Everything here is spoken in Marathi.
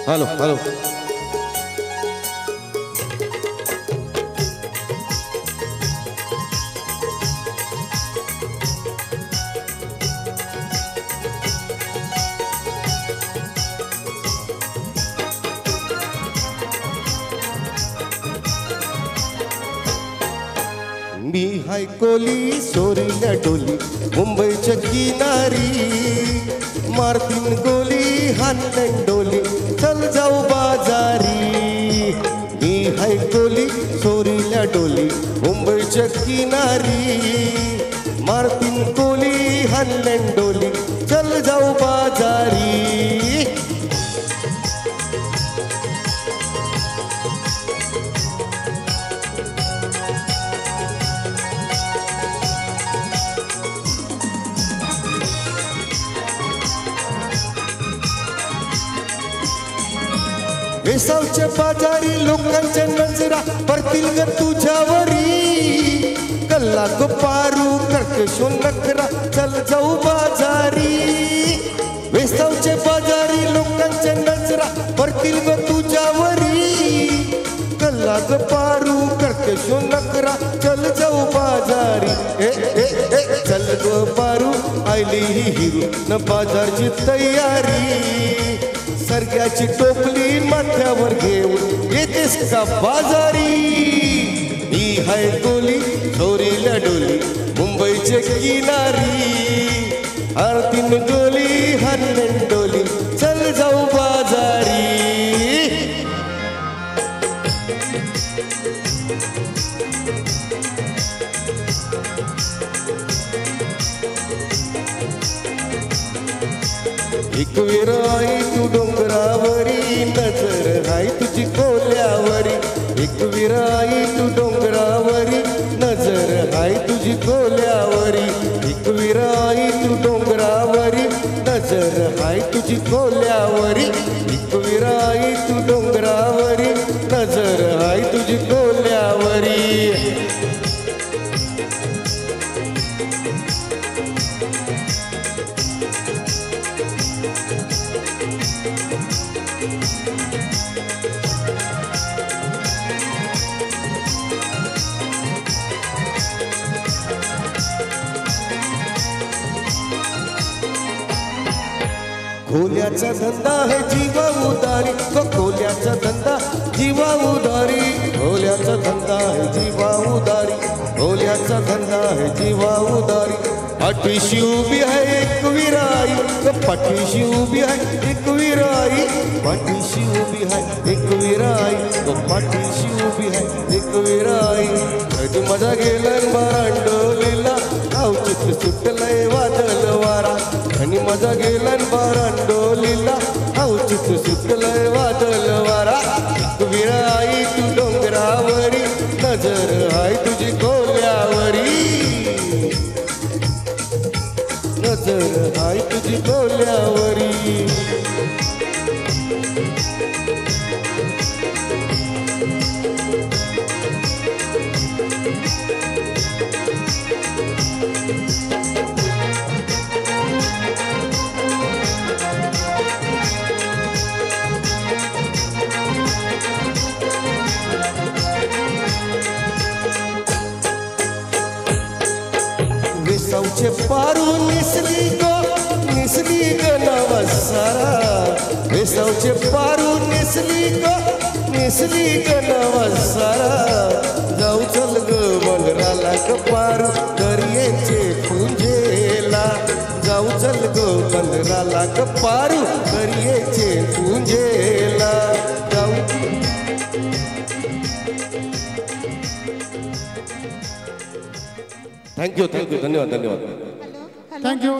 हॅलो हॅलो मी हाय कोली सोरीला डोली मुंबईच्या किनारी मारतीन गोली हाणन डोली चल जाऊ बाजारी मी हाय कोली सोरीला डोली मुंबईच्या किनारी मारतीन गोली हाणन डोली चल जाऊ बाजारी वेसावच्या बाजारी लोकांच्या नजरा पडतील ग तुझ्यावरी कल्ला ग पारू कर्कशो नखरा चल जाऊ बाजारी वेसावच्या बाजारी लोकांच्या नजरा पडतील ग तुझ्यावरी कल्ला ग पारू कर्कशो नखरा चल जाऊ बाजारी ए ए ए चल ग पारू आयली ही हिरू न बाजारची तयारी सरग्याची टोपली माथ्यावर घेऊन येतेस का बाजारी ही हाय कोली सोरीला डोली मुंबईच्या किनारी आरतीन गोली हाणन डोली चल जाऊ बाजारी एक वेळ आई तू डोंगरावरी नजर हाय तुझी कोल्यावरी एक वेळ आई तू डोंगरावरी नजर हाय तुझी कोल्यावरी एक वेळ आई तू डोंगरावरी नजर हाय तुझी कोल्यावरी एक वेळ आई तू डोंगरावरी नजर हाय तुझी कोल्यावरी खोल्याचा धंदा है जीवा उदारी खोल्याचा धंदा जीवा उदारी खोल्याचा धंदा है जीवा उदारी खोल्याचा धंदा है जीवा उदारी पाठीशी उभी है एक विराई पाठीशी उभी है एक विराई पाठीशी उभी है एक विराई पाठीशी उभी है एक विराई तू मजा गेलं बारांडोलीला अवचित सुटलंय वादळ वारा आणि मजा गेलं बारांडोलीला अवचित सुटलंय वादळ वारा एक विराई तू डोंगरावरी नजर हाय तुझी कोल्यावरी नजर हाय तुझी कोल्यावरी वेसावचे पारू निसली ग नवसारा वेसावचे पारू निसली ग नवसारा जाऊ चल ग मंगराला ग पारू दर्याचे पुंजेला जाऊ चल ग मंगराला ग पारू दर्याचे पुंजेला जाऊ थँक्यू धन्यवाद थँक्यू